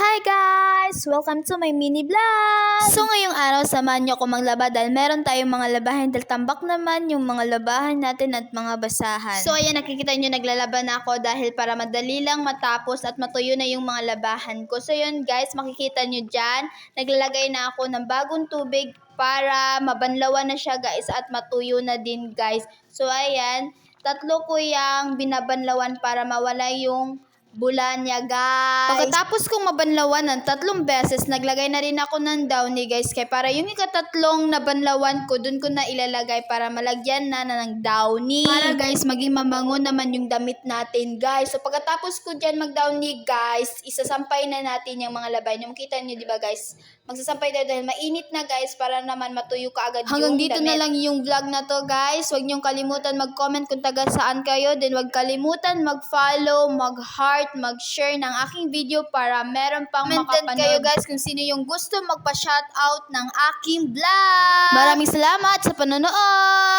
Hi guys! Welcome to my mini vlog! So ngayong araw, samahan nyo ako maglaba dahil meron tayong mga labahin dahil tambak naman yung mga labahan natin at mga basahan. So ayan, nakikita nyo naglalaba na ako dahil para madali lang matapos at matuyo na yung mga labahan ko. So yun guys, makikita nyo dyan, naglalagay na ako ng bagong tubig para mabanlawan na siya guys at matuyo na din guys. So ayan, tatlo ko yung binabanlawan para mawala yung bula niya guys. Pagkatapos kong mabanlawan ng 3 beses, naglagay na rin ako ng downy guys. Kaya para yung ikatatlong nabanlawan ko, dun ko na ilalagay para malagyan na ng downy. Para guys, maging mabango naman yung damit natin guys. So pagkatapos ko dyan mag-downy guys, isasampay na natin yung mga labay. Yung makita nyo diba guys? Magsasampay tayo dahil mainit na guys para naman matuyo ka agad yung damit. Hanggang dito na lang yung vlog na to guys. Huwag niyong kalimutan mag-comment kung taga saan kayo. Then huwag kalimutan mag-follow, mag-heart, mag-share ng aking video para meron pang makapanood kayo guys kung sino yung gusto magpa-shoutout ng aking vlog. Maraming salamat sa panonood!